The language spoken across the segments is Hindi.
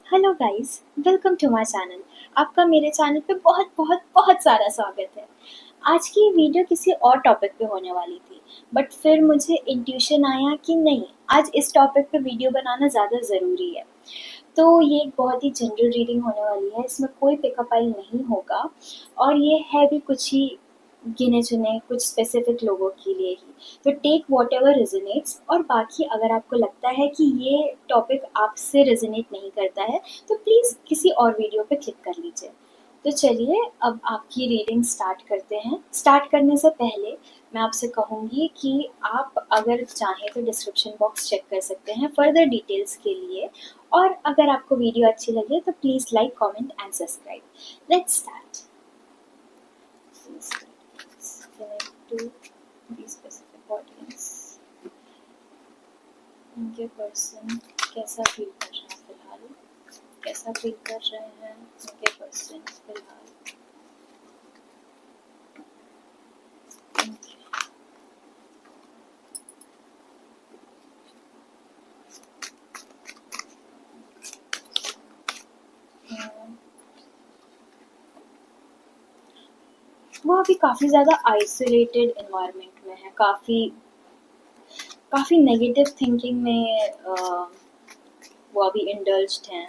Hello guys, welcome to my channel. आपका मेरे चैनल पे बहुत बहुत बहुत सारा स्वागत है। आज की वीडियो किसी और टॉपिक पे होने वाली थी, बट फिर मुझे इंट्यूशन आया कि नहीं, आज इस टॉपिक पे वीडियो बनाना ज़्यादा ज़रूरी है। तो ये एक बहुत ही जनरल रीडिंग होने वाली है, इसमें कोई पिकअप आई नहीं होगा और ये है भी कुछ ही गिने चुने कुछ स्पेसिफिक लोगों के लिए ही। तो टेक वॉट एवर रेजोनेट्स, और बाकी अगर आपको लगता है कि ये टॉपिक आपसे रेजोनेट नहीं करता है तो प्लीज़ किसी और वीडियो पे क्लिक कर लीजिए। तो चलिए अब आपकी रीडिंग स्टार्ट करते हैं। स्टार्ट करने से पहले मैं आपसे कहूँगी कि आप अगर चाहें तो डिस्क्रिप्शन बॉक्स चेक कर सकते हैं फर्दर डिटेल्स के लिए, और अगर आपको वीडियो अच्छी लगे तो please like comment and subscribe. Let's start. Connect to the specific audience। उनके पर्सन कैसा फील कर रहे हैं फिलहाल, कैसा फील कर रहे हैं उनके पर्सन फिलहाल। वो अभी काफ़ी ज़्यादा आइसोलेटेड इन्वायरमेंट में है, काफ़ी काफ़ी नेगेटिव थिंकिंग में वो अभी इंडल्ज्ड हैं।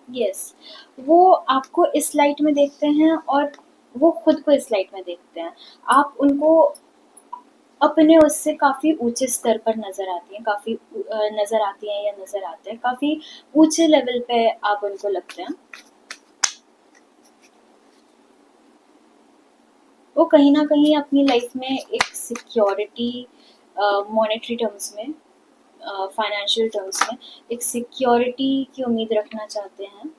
यस, वो आपको इस लाइट में देखते हैं और वो खुद को इस लाइट में देखते हैं। आप उनको अपने उससे काफ़ी ऊंचे स्तर पर नज़र आती हैं, काफ़ी नज़र आती हैं या नज़र आते हैं, काफ़ी ऊंचे लेवल पे आप उनको लगते हैं। वो कहीं ना कहीं अपनी लाइफ में एक सिक्योरिटी, मॉनेटरी टर्म्स में, फाइनेंशियल टर्म्स में एक सिक्योरिटी की उम्मीद रखना चाहते हैं।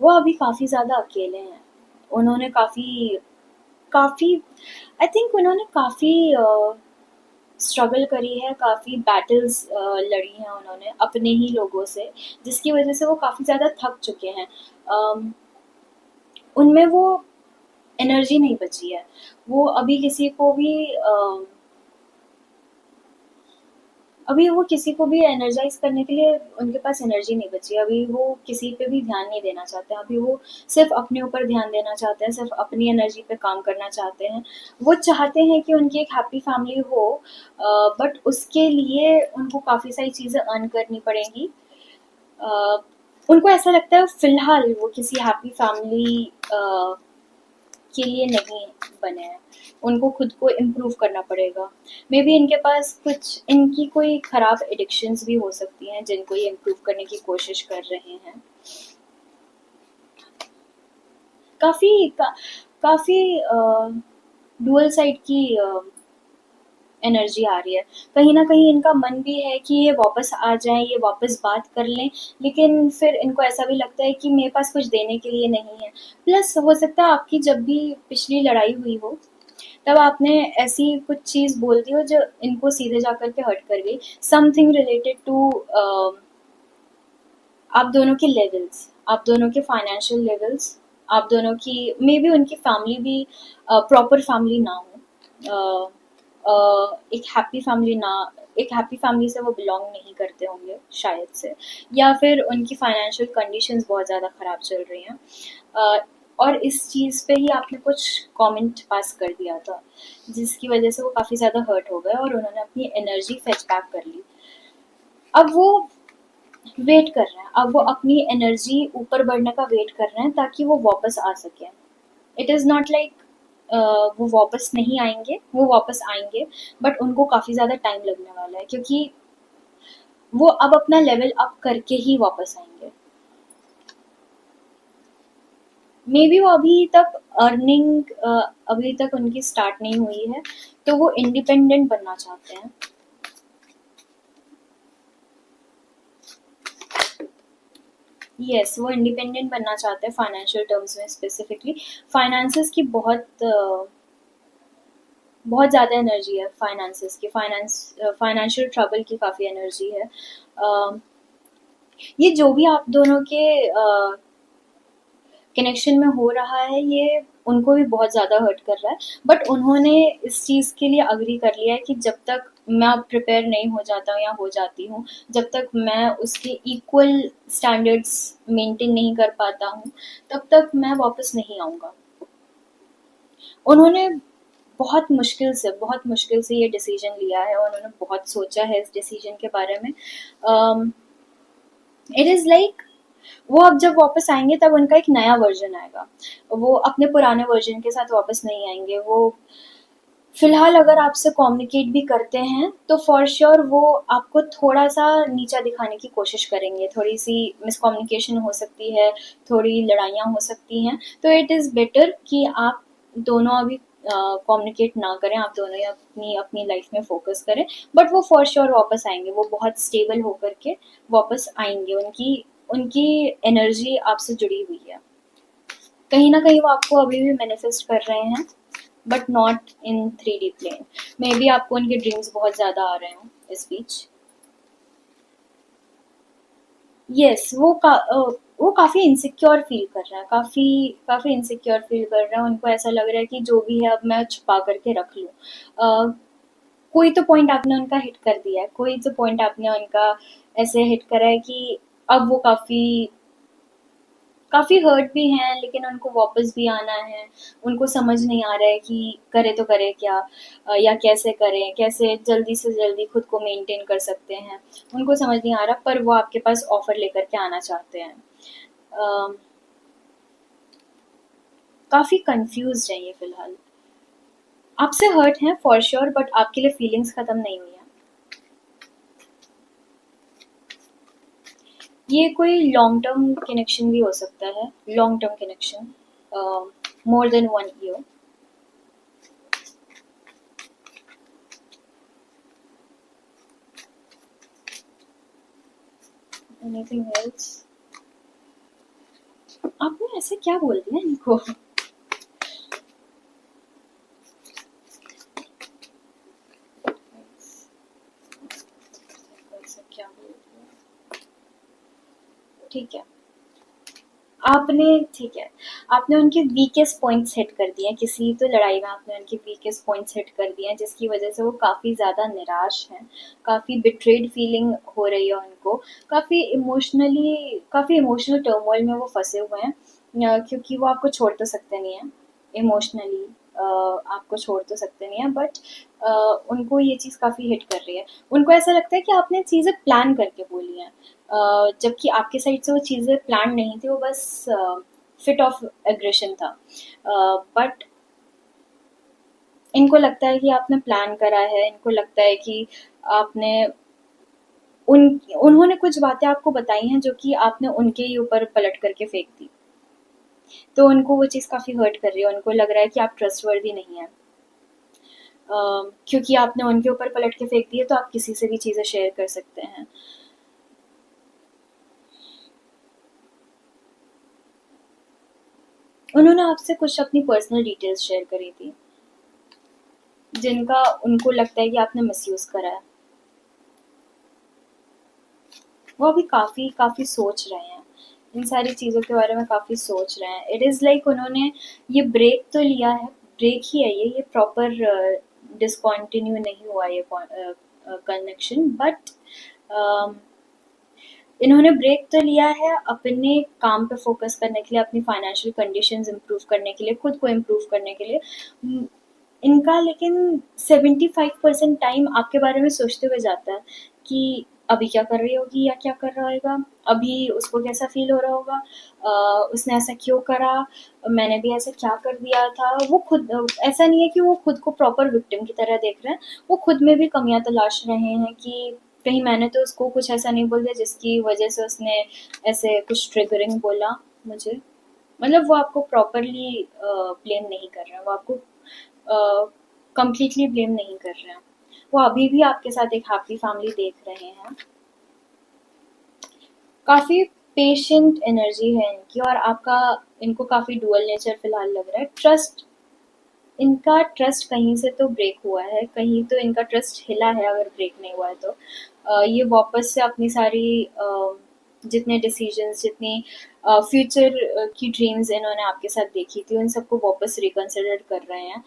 वो अभी काफ़ी ज़्यादा अकेले हैं। उन्होंने काफ़ी काफ़ी आई थिंक उन्होंने काफ़ी स्ट्रगल करी है, काफ़ी बैटल्स लड़ी हैं उन्होंने अपने ही लोगों से, जिसकी वजह से वो काफ़ी ज़्यादा थक चुके हैं। उनमें वो एनर्जी नहीं बची है। वो अभी किसी को भी अभी वो किसी को भी एनर्जाइज करने के लिए उनके पास एनर्जी नहीं बची। अभी वो किसी पे भी ध्यान नहीं देना चाहते हैं। अभी वो सिर्फ अपने ऊपर ध्यान देना चाहते हैं, सिर्फ अपनी एनर्जी पे काम करना चाहते हैं। वो चाहते हैं कि उनकी एक हैप्पी फैमिली हो, बट उसके लिए उनको काफ़ी सारी चीज़ें अर्न करनी पड़ेंगी। अ, उनको ऐसा लगता है फिलहाल वो किसी हैप्पी फैमिली के लिए नहीं बने हैं। उनको खुद को इम्प्रूव करना पड़ेगा। मे बी इनके पास कुछ इनकी कोई खराब एडिक्शंस भी हो सकती हैं जिनको ये इम्प्रूव करने की कोशिश कर रहे हैं। काफ़ी काफ़ी डुअल साइड की एनर्जी आ रही है। कहीं न कहीं इनका मन भी है कि ये वापस आ जाएँ, ये वापस बात कर लें, लेकिन फिर इनको ऐसा भी लगता है कि मेरे पास कुछ देने के लिए नहीं है। प्लस हो सकता है आपकी जब भी पिछली लड़ाई हुई हो, तब आपने ऐसी कुछ चीज़ बोल दी हो जो इनको सीधे जाकर के हर्ट कर गई। समथिंग रिलेटेड टू आप दोनों के लेवल्स, आप दोनों के फाइनेंशियल लेवल्स, आप दोनों की मे बी उनकी फैमिली भी प्रॉपर फैमिली ना हो। एक हैप्पी फैमिली ना, एक हैप्पी फैमिली से वो बिलोंग नहीं करते होंगे शायद से, या फिर उनकी फाइनेंशियल कंडीशंस बहुत ज़्यादा ख़राब चल रही हैं। अ, और इस चीज़ पे ही आपने कुछ कमेंट पास कर दिया था, जिसकी वजह से वो काफ़ी ज़्यादा हर्ट हो गए और उन्होंने अपनी एनर्जी फेच बैक कर ली। अब वो वेट कर रहे हैं, अब वो अपनी एनर्जी ऊपर बढ़ने का वेट कर रहे हैं ताकि वो वापस आ सकें। इट इज़ नॉट लाइक वो वापस नहीं आएंगे, वो वापस आएंगे, बट उनको काफ़ी ज़्यादा टाइम लगने वाला है क्योंकि वो अब अपना लेवल अप करके ही वापस आएंगे। मे बी वो अभी तक अर्निंग अभी तक उनकी स्टार्ट नहीं हुई है, तो वो इंडिपेंडेंट बनना चाहते हैं। यस, वो इंडिपेंडेंट बनना चाहते हैं फाइनेंशियल टर्म्स में स्पेसिफिकली। फाइनेंसेस की बहुत ज़्यादा एनर्जी है फाइनेंसेस की, फाइनेंशियल ट्रबल की काफ़ी एनर्जी है। ये जो भी आप दोनों के कनेक्शन में हो रहा है ये उनको भी बहुत ज़्यादा हर्ट कर रहा है, बट उन्होंने इस चीज़ के लिए अग्री कर लिया है कि जब तक मैं प्रिपेयर नहीं हो जाता हूँ या हो जाती हूँ, जब तक मैं उसके इक्वल स्टैंडर्ड्स मेंटेन नहीं कर पाता हूँ, तब तक मैं वापस नहीं आऊँगा। उन्होंने बहुत मुश्किल से ये डिसीजन लिया है, उन्होंने बहुत सोचा है इस डिसीजन के बारे में। इट इज़ लाइक वो अब जब वापस आएंगे तब उनका एक नया वर्जन आएगा, वो अपने पुराने वर्जन के साथ वापस नहीं आएंगे। वो फिलहाल अगर आपसे कम्युनिकेट भी करते हैं तो फॉर श्योर वो आपको थोड़ा सा नीचा दिखाने की कोशिश करेंगे, थोड़ी सी मिसकम्युनिकेशन हो सकती है, थोड़ी लड़ाइयाँ हो सकती हैं। तो इट इज़ बेटर कि आप दोनों अभी कम्युनिकेट ना करें, आप दोनों ही अपनी अपनी लाइफ में फोकस करें। बट वो फॉर श्योर वापस आएंगे, वो बहुत स्टेबल होकर के वापस आएंगे। उनकी उनकी एनर्जी आपसे जुड़ी हुई है, कहीं ना कहीं वो आपको अभी भी मैनिफेस्ट कर रहे हैं, but not in 3D plane. Maybe आपको उनके ड्रीम्स बहुत ज़्यादा आ रहे हों इस बीच। यस, वो काफ़ी इनसिक्योर फील कर रहा है, काफ़ी काफ़ी इनसिक्योर फील कर रहा है। उनको ऐसा लग रहा है कि जो भी है अब मैं छुपा करके रख लूँ। कोई तो पॉइंट आपने उनका हिट कर दिया है, कोई तो पॉइंट आपने उनका ऐसे हिट करा है कि अब वो काफ़ी काफ़ी हर्ट भी हैं, लेकिन उनको वापस भी आना है। उनको समझ नहीं आ रहा है कि करे तो करे क्या, या कैसे करें, कैसे जल्दी से जल्दी खुद को मेंटेन कर सकते हैं। उनको समझ नहीं आ रहा, पर वो आपके पास ऑफर लेकर के आना चाहते हैं। अ, काफ़ी कंफ्यूज हैं ये फिलहाल। आपसे हर्ट हैं फॉर श्योर, बट आपके लिए फीलिंग्स खत्म नहीं हुई हैं। ये कोई लॉन्ग टर्म कनेक्शन भी हो सकता है, long term connection, more than 1 year। Anything else? आपने ऐसे क्या बोल दिया इनको? ऐसा क्या बोल दिया? ठीक है, आपने ठीक है, आपने उनके वीकेस्ट पॉइंट्स हिट कर दिए हैं, किसी तो लड़ाई में आपने उनके वीकेस्ट पॉइंट्स हिट कर दिए हैं, जिसकी वजह से वो काफ़ी ज़्यादा निराश हैं, काफ़ी बिट्रेड फीलिंग हो रही है उनको, काफ़ी इमोशनल टर्मोइल में वो फंसे हुए हैं। क्योंकि वो आपको छोड़ तो सकते नहीं हैं इमोशनली, आपको छोड़ तो सकते नहीं हैं, बट उनको ये चीज़ काफ़ी हिट कर रही है। उनको ऐसा लगता है कि आपने चीज़ें प्लान करके बोली हैं, जबकि आपके साइड से वो चीज़ें प्लान नहीं थी, वो बस फिट ऑफ एग्रेशन था। बट इनको लगता है कि आपने प्लान करा है, इनको लगता है कि आपने उन उन्होंने कुछ बातें आपको बताई हैं जो कि आपने उनके ही ऊपर पलट करके फेंक दी। तो उनको वो चीज़ काफ़ी हर्ट कर रही है, उनको लग रहा है कि आप ट्रस्टवर्दी नहीं हैं। क्योंकि आपने उनके ऊपर पलट के फेंक दिए तो आप किसी से भी चीज़ें शेयर कर सकते हैं। उन्होंने आपसे कुछ अपनी पर्सनल डिटेल्स शेयर करी थी, जिनका उनको लगता है कि आपने मिसयूज़ करा है। वो अभी काफ़ी काफ़ी सोच रहे हैं, इन सारी चीज़ों के बारे में काफ़ी सोच रहे हैं। इट इज़ लाइक उन्होंने ये ब्रेक तो लिया है, ब्रेक ही है ये प्रॉपर डिसकंटिन्यू नहीं हुआ ये कनेक्शन, बट इन्होंने ब्रेक तो लिया है अपने काम पे फोकस करने के लिए, अपनी फाइनेंशियल कंडीशंस इम्प्रूव करने के लिए, खुद को इम्प्रूव करने के लिए। इनका लेकिन 75% टाइम आपके बारे में सोचते हुए जाता है कि अभी क्या कर रही होगी या क्या कर रहा होगा, अभी उसको कैसा फील हो रहा होगा, उसने ऐसा क्यों करा, मैंने भी ऐसा क्या कर दिया था। वो खुद ऐसा नहीं है कि वो खुद को प्रॉपर विक्टिम की तरह देख रहे हैं, वो खुद में भी कमियां तलाश रहे हैं कि कहीं मैंने तो उसको कुछ ऐसा नहीं बोल दिया जिसकी वजह से उसने ऐसे कुछ ट्रिगरिंग बोला मुझे। मतलब वो आपको प्रॉपरली ब्लेम नहीं कर रहे हैं, वो आपको कंप्लीटली ब्लेम नहीं कर रहे हैं। वो अभी भी आपके साथ एक हैप्पी फैमिली देख रहे हैं। काफ़ी पेशेंट एनर्जी है इनकी, और आपका इनको काफ़ी डुअल नेचर फिलहाल लग रहा है। इनका ट्रस्ट कहीं से तो ब्रेक हुआ है, कहीं तो इनका ट्रस्ट हिला है, अगर ब्रेक नहीं हुआ है तो ये वापस से अपनी सारी जितने डिसीजंस, जितनी फ्यूचर की ड्रीम्स इन्होंने आपके साथ देखी थी, उन सबको वापस रिकंसिडर कर रहे हैं।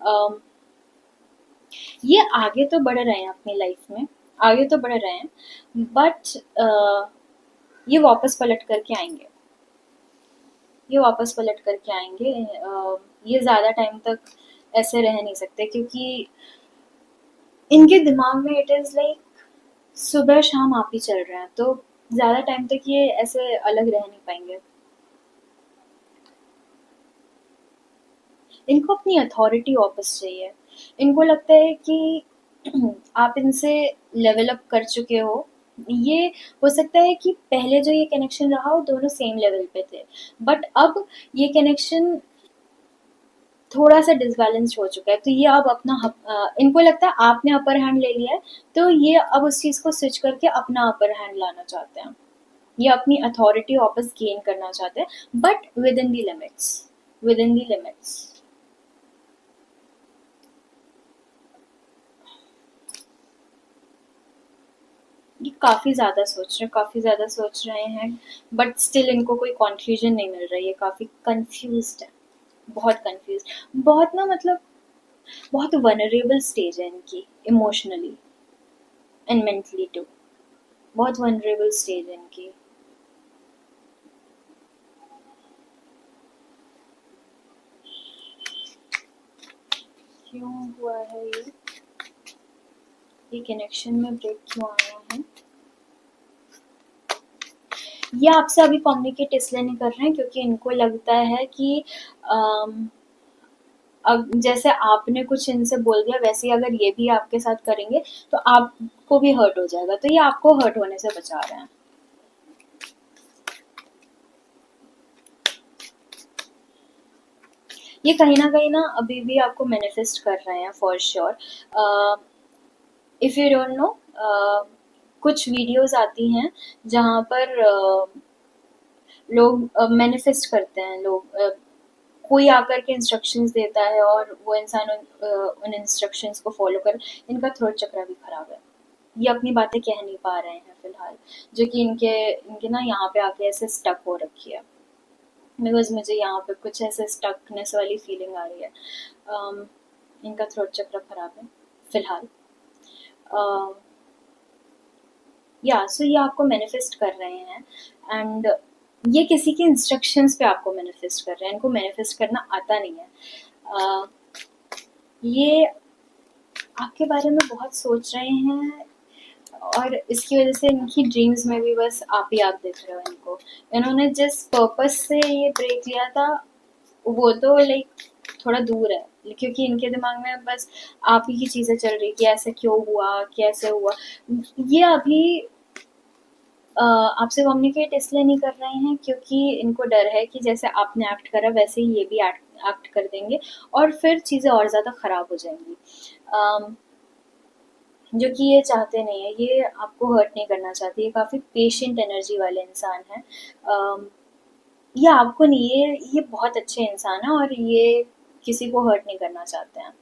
अम, ये आगे तो बढ़ रहे हैं अपनी लाइफ में, आगे तो बढ़ रहे हैं, बट ये वापस पलट करके आएंगे, ये वापस पलट करके आएंगे। ये ज़्यादा टाइम तक ऐसे रह नहीं सकते, क्योंकि इनके दिमाग में इट इज़ लाइक सुबह शाम आप ही चल रहे हैं, तो ज़्यादा टाइम तक ये ऐसे अलग रह नहीं पाएंगे। इनको अपनी अथॉरिटी वापस चाहिए। इनको लगता है कि आप इनसे लेवल अप कर चुके हो। ये हो सकता है कि पहले जो ये कनेक्शन रहा वो दोनों सेम लेवल पे थे, बट अब ये कनेक्शन थोड़ा सा डिसबैलेंस्ड हो चुका है, तो ये अब अपना इनको लगता है आपने अपर हैंड ले लिया है, तो ये अब उस चीज़ को स्विच करके अपना अपर हैंड लाना चाहते हैं। ये अपनी अथॉरिटी वापस गेन करना चाहते हैं, but with in the limits, with in the limits. ये काफ़ी ज़्यादा सोच रहे हैं, काफ़ी ज़्यादा सोच रहे हैं, बट स्टिल इनको कोई कॉन्फ्यूजन नहीं मिल रहा है। ये काफ़ी कंफ्यूज्ड है, बहुत कंफ्यूज, बहुत ना, मतलब बहुत वनरेबल स्टेज है इनकी, इमोशनली एंड मेंटली टू। बहुत वनरेबल स्टेज है इनकी। क्यों हुआ है ये कनेक्शन में ब्रेक क्यों आया है? ये आपसे अभी कम्युनिकेट इसलिए नहीं कर रहे हैं क्योंकि इनको लगता है कि अम, अब जैसे आपने कुछ इनसे बोल दिया, वैसे ही अगर ये भी आपके साथ करेंगे तो आपको भी हर्ट हो जाएगा, तो ये आपको हर्ट होने से बचा रहे हैं। ये कहीं ना अभी भी आपको मैनिफेस्ट कर रहे हैं for sure. If you don't know, कुछ वीडियोस आती हैं जहाँ पर लोग मैनिफेस्ट करते हैं, लोग कोई आकर के इंस्ट्रक्शंस देता है और वो इंसान उन इंस्ट्रक्शंस को फॉलो कर। इनका थ्रोट चक्र भी खराब है, ये अपनी बातें कह नहीं पा रहे हैं फिलहाल, जो कि इनके इनके ना यहाँ पे आके ऐसे स्टक हो रखी है। बिकॉज मुझे यहाँ पे कुछ ऐसे स्टकनेस वाली फीलिंग आ रही है। um, इनका थ्रोट चक्र खराब है फिलहाल। या सो ये आपको मैनिफेस्ट कर रहे हैं, एंड ये किसी के इंस्ट्रक्शंस पे आपको मैनिफेस्ट कर रहे हैं। इनको मैनिफेस्ट करना आता नहीं है। uh, ये आपके बारे में बहुत सोच रहे हैं, और इसकी वजह से इनकी ड्रीम्स में भी बस आप ही आप दिख रहे हो इनको। इन्होंने जिस पर्पस से ये ब्रेक लिया था वो तो लाइक थोड़ा दूर है, क्योंकि इनके दिमाग में बस आप ही की चीजें चल रही कि ऐसे क्यों हुआ, कैसे हुआ। ये अभी आपसे कम्युनिकेट इसलिए नहीं कर रहे हैं क्योंकि इनको डर है कि जैसे आपने एक्ट करा वैसे ही ये भी एक्ट कर देंगे, और फिर चीज़ें और ज़्यादा ख़राब हो जाएंगी। जो कि ये चाहते नहीं है, ये आपको हर्ट नहीं करना चाहते। ये काफ़ी पेशेंट एनर्जी वाले इंसान हैं। ये आपको नहीं, ये बहुत अच्छे इंसान हैं और ये किसी को हर्ट नहीं करना चाहते हैं।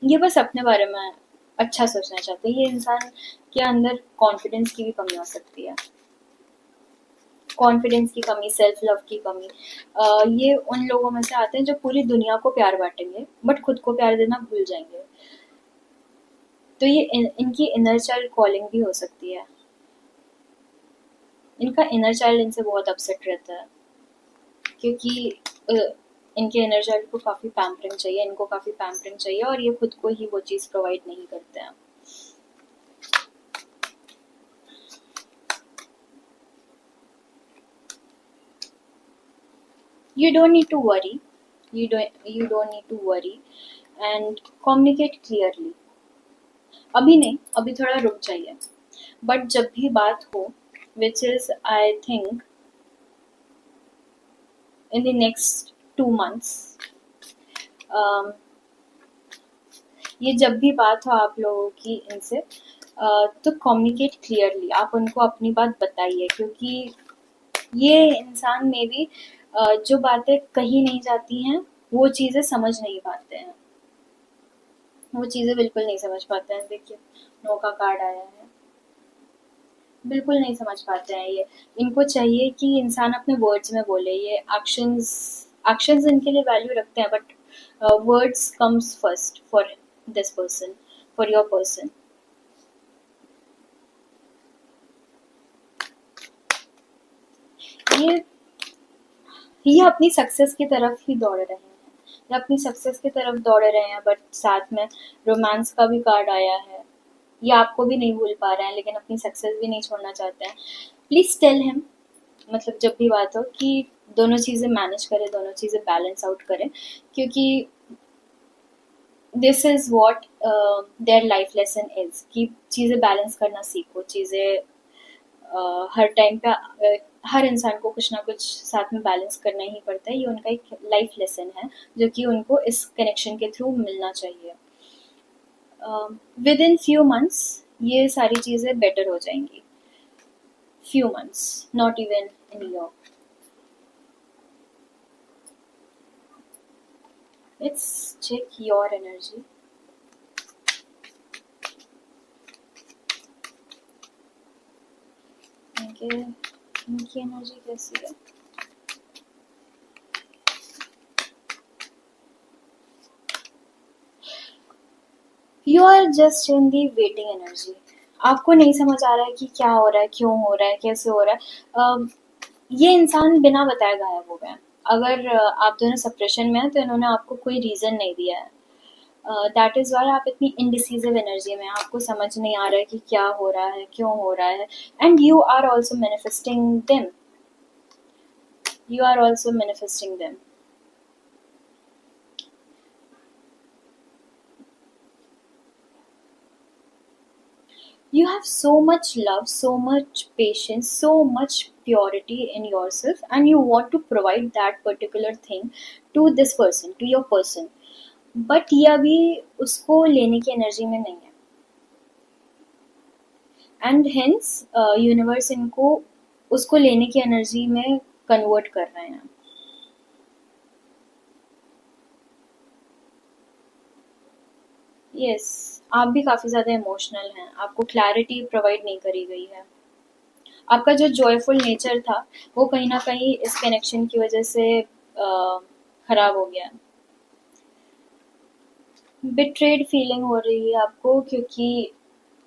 ये बस अपने बारे में अच्छा सोचना चाहते हैं। ये इंसान के अंदर कॉन्फिडेंस की भी कमी हो सकती है, कॉन्फिडेंस की कमी, सेल्फ लव की कमी। ये उन लोगों में से आते हैं जो पूरी दुनिया को प्यार बांटेंगे बट खुद को प्यार देना भूल जाएंगे। तो ये इनकी इनर चाइल्ड कॉलिंग भी हो सकती है। इनका इनर चाइल्ड इनसे बहुत अपसेट रहता है, क्योंकि इनके इनर चाइल्ड को काफ़ी पैम्परिंग चाहिए, इनको काफ़ी पैम्परिंग चाहिए, और ये खुद को ही वो चीज़ प्रोवाइड नहीं करते हैं। You don't need to worry. You don't need to worry and communicate clearly. अभी नहीं, अभी थोड़ा रुक जाइए, बट जब भी बात हो, which is I think in the next 2 months, um, ये जब भी बात हो आप लोगों की इनसे, तो कम्युनिकेट क्लियरली, आप उनको अपनी बात बताइए, क्योंकि ये इंसान में भी जो बातें कही नहीं जाती हैं वो चीज़ें समझ नहीं पाते हैं, वो चीज़ें बिल्कुल नहीं समझ पाते हैं। देखिए, नो का कार्ड आया है। बिल्कुल नहीं समझ पाते हैं ये। इनको चाहिए कि इंसान अपने वर्ड्स में बोले, ये एक्शंस एक्शंस इनके लिए वैल्यू रखते हैं, but words comes first for this person, for your person. ये ये अपनी सक्सेस की तरफ ही दौड़ रहे हैं, ये अपनी सक्सेस की तरफ दौड़ रहे हैं, बट साथ में रोमांस का भी कार्ड आया है। ये आपको भी नहीं भूल पा रहे हैं, लेकिन अपनी सक्सेस भी नहीं छोड़ना चाहते हैं। प्लीज टेल हिम, मतलब जब भी बात हो, कि दोनों चीज़ें मैनेज करें, दोनों चीज़ें बैलेंस आउट करें, क्योंकि this is what their life lesson is, कि चीज़ें बैलेंस करना सीखो। चीज़ें हर टाइम पे हर इंसान को कुछ ना कुछ साथ में बैलेंस करना ही पड़ता है। ये उनका एक लाइफ लेसन है, जो कि उनको इस कनेक्शन के थ्रू मिलना चाहिए। विद इन फ्यू मंथ्स ये सारी चीज़ें बेटर हो जाएंगी। Few months, not even in year. Let's check your energy. इनके इनकी एनर्जी कैसी है? You are just in the waiting energy. आपको नहीं समझ आ रहा है कि क्या हो रहा है, क्यों हो रहा है, कैसे हो रहा है। ये इंसान बिना बताए गायब हो गया। अगर आप दोनों सेपरेशन में हैं, तो इन्होंने आपको कोई रीज़न नहीं दिया है। दैट इज़ वाई आप इतनी इनडिसिसिव एनर्जी में हैं। आपको समझ नहीं आ रहा है कि क्या हो रहा है, क्यों हो रहा है। And you are also manifesting them, you are also manifesting them. You have so much love, so much patience, so much purity in yourself, and you want to provide that particular thing to this person, to your person. But ये अभी उसको लेने की एनर्जी में नहीं है, एंड हेंस यूनिवर्स इनको उसको लेने की एनर्जी में कन्वर्ट कर रहे हैं। यस, आप भी काफ़ी ज़्यादा इमोशनल हैं, आपको क्लैरिटी प्रोवाइड नहीं करी गई है। आपका जो जॉयफुल नेचर था, वो कहीं ना कहीं इस कनेक्शन की वजह से खराब हो गया। बिट्रेड फीलिंग हो रही है आपको, क्योंकि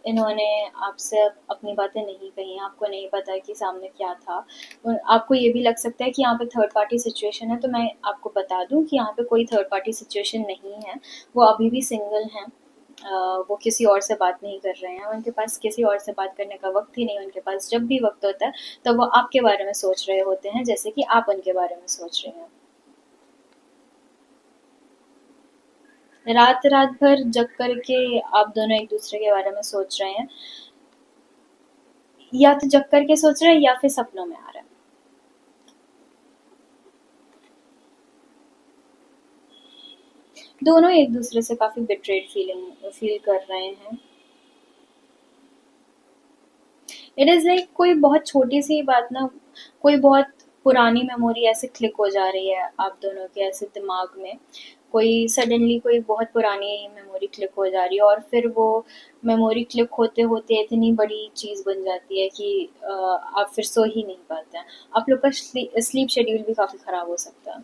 इन्होंने आपसे अपनी बातें नहीं कही हैं, आपको नहीं पता कि सामने क्या था। और आपको ये भी लग सकता है कि यहाँ पे थर्ड पार्टी सिचुएशन है, तो मैं आपको बता दूँ कि यहाँ पे कोई थर्ड पार्टी सिचुएशन नहीं है। वो अभी भी सिंगल हैं। वो किसी और से बात नहीं कर रहे हैं, उनके पास किसी और से बात करने का वक्त ही नहीं। उनके पास जब भी वक्त होता है, तब वो आपके बारे में सोच रहे होते हैं, जैसे कि आप उनके बारे में सोच रहे हैं। रात रात भर जग करके आप दोनों एक दूसरे के बारे में सोच रहे हैं, या तो जग करके सोच रहे हैं या फिर सपनों में आ रहा है। दोनों एक दूसरे से काफी बिट्रेड फीलिंग फील कर रहे हैं। इट इज लाइक कोई बहुत छोटी सी बात ना, कोई बहुत पुरानी मेमोरी ऐसे क्लिक हो जा रही है आप दोनों के ऐसे दिमाग में। कोई सडनली कोई बहुत पुरानी मेमोरी क्लिक हो जा रही है, और फिर वो मेमोरी क्लिक होते होते इतनी बड़ी चीज़ बन जाती है कि आप फिर सो ही नहीं पाते हैं। आप लोग का स्लीप शेड्यूल भी काफ़ी ख़राब हो सकता है।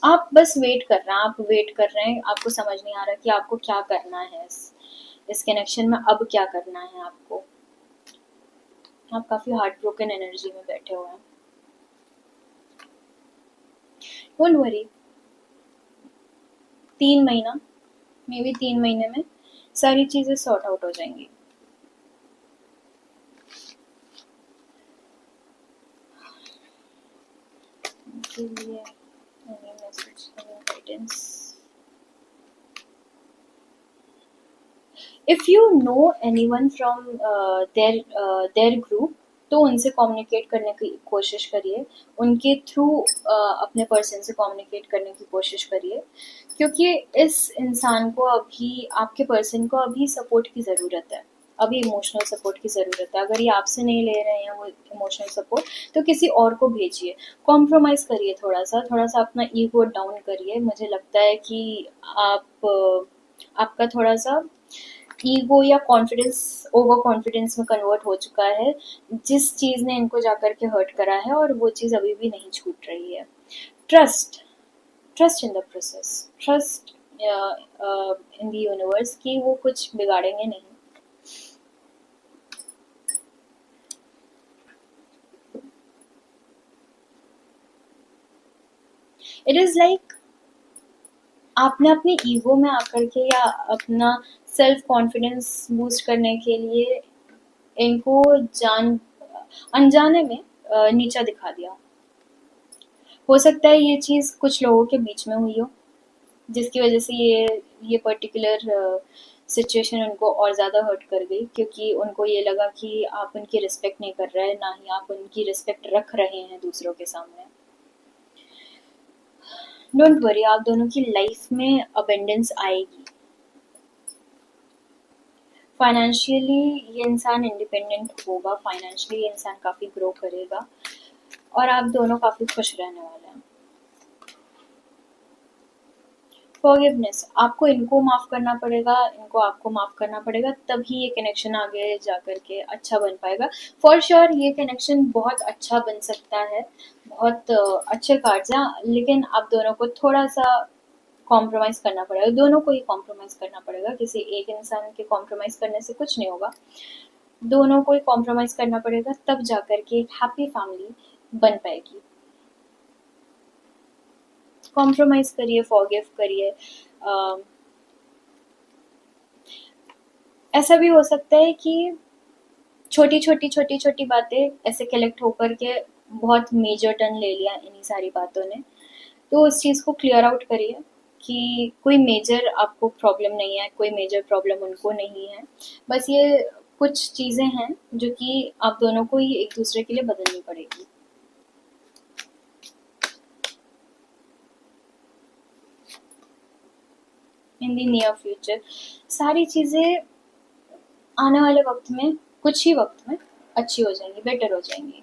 आप बस वेट कर रहे हैं, आप वेट कर रहे हैं, आपको समझ नहीं आ रहा कि आपको क्या करना है इस कनेक्शन में, अब क्या करना है आपको। आप काफ़ी हार्ट ब्रोकन एनर्जी में बैठे हुए हैं। डोंट वरी, 3 महीना, मे बी 3 महीने में सारी चीज़ें सॉर्ट आउट हो जाएंगी। के लिए any message, any guidance? If you know anyone from their group, तो उनसे कम्युनिकेट करने की कोशिश करिए। उनके थ्रू अपने पर्सन से कम्युनिकेट करने की कोशिश करिए, क्योंकि इस इंसान को अभी, आपके पर्सन को अभी सपोर्ट की ज़रूरत है। अभी इमोशनल सपोर्ट की ज़रूरत है। अगर ये आपसे नहीं ले रहे हैं वो इमोशनल सपोर्ट, तो किसी और को भेजिए। कॉम्प्रोमाइज़ करिए, थोड़ा सा अपना ईगो डाउन करिए। मुझे लगता है कि आप आपका थोड़ा सा ईगो या कॉन्फिडेंस ओवर कॉन्फिडेंस में कन्वर्ट हो चुका है, जिस चीज़ ने इनको जाकर के हर्ट करा है, और वो चीज़ अभी भी नहीं छूट रही है। Trust, trust in the process, trust in the universe कि वो कुछ बिगाड़ेंगे नहीं। इट इज़ लाइक आपने अपनी ईगो में आकर के या अपना सेल्फ कॉन्फिडेंस बूस्ट करने के लिए इनको जान अनजाने में नीचा दिखा दिया। हो सकता है ये चीज़ कुछ लोगों के बीच में हुई हो, जिसकी वजह से ये पर्टिकुलर सिचुएशन उनको और ज़्यादा हर्ट कर गई, क्योंकि उनको ये लगा कि आप उनकी रिस्पेक्ट नहीं कर रहे हैं, ना ही आप उनकी रिस्पेक्ट रख रहे हैं दूसरों के सामने। डोंट वरी, आप दोनों की लाइफ में अबेंडेंस आएगी। फाइनेंशियली ये इंसान इंडिपेंडेंट होगा, फाइनेंशियली ये इंसान काफ़ी ग्रो करेगा, और आप दोनों काफ़ी खुश रहने वाले हैं। फॉरगिवनेस, आपको इनको माफ़ करना पड़ेगा, इनको आपको माफ़ करना पड़ेगा, तभी ये कनेक्शन आगे जाकर के अच्छा बन पाएगा। फॉर श्योर ये कनेक्शन बहुत अच्छा बन सकता है, बहुत अच्छे कार्ड्स हैं, लेकिन आप दोनों को थोड़ा सा कॉम्प्रोमाइज़ करना पड़ेगा, दोनों को ही कॉम्प्रोमाइज़ करना पड़ेगा। किसी एक इंसान के कॉम्प्रोमाइज़ करने से कुछ नहीं होगा, दोनों को ही कॉम्प्रोमाइज़ करना पड़ेगा, तब जाकर के एक हैप्पी फैमिली बन पाएगी। कॉम्प्रोमाइज़ करिए, फॉरगिव करिए। ऐसा भी हो सकता है कि छोटी-छोटी बातें ऐसे कलेक्ट होकर के बहुत मेजर टर्न ले लिया इन्हीं सारी बातों ने। तो उस चीज़ को क्लियर आउट करिए कि कोई मेजर आपको प्रॉब्लम नहीं है, कोई मेजर प्रॉब्लम उनको नहीं है। बस ये कुछ चीज़ें हैं जो कि आप दोनों को ही एक दूसरे के लिए बदलनी पड़ेगी। इन द नियर फ्यूचर सारी चीज़ें आने वाले वक्त में, कुछ ही वक्त में अच्छी हो जाएंगी, बेटर हो जाएंगी।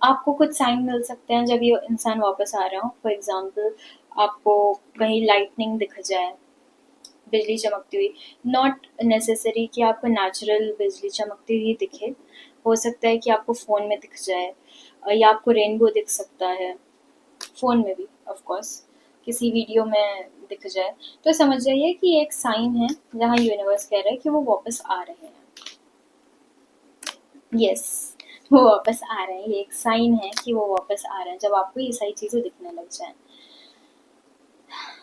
आपको कुछ साइन मिल सकते हैं जब ये इंसान वापस आ रहा हो। फॉर एग्जाम्पल, आपको कहीं लाइटनिंग दिख जाए, बिजली चमकती हुई। नॉट नेसेसरी कि आपको नेचुरल बिजली चमकती हुई दिखे, हो सकता है कि आपको फ़ोन में दिख जाए, या आपको रेनबो दिख सकता है फ़ोन में भी, ऑफ कोर्स किसी वीडियो में दिख जाए, तो समझ जाइए कि ये एक साइन है जहाँ यूनिवर्स कह रहा है कि वो वापस आ रहे हैं। यस, वो वापस आ रहे हैं, ये एक साइन है कि वो वापस आ रहे हैं, जब आपको ये सारी चीज़ें दिखने लग जाएं।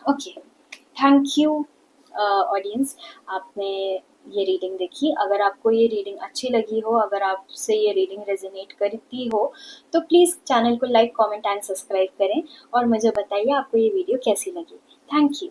ओके, थैंक यू ऑडियंस, आपने ये रीडिंग देखी। अगर आपको ये रीडिंग अच्छी लगी हो, अगर आपसे ये रीडिंग रेजोनेट करती हो, तो प्लीज़ चैनल को लाइक, कमेंट एंड सब्सक्राइब करें, और मुझे बताइए आपको ये वीडियो कैसी लगी। Thank you.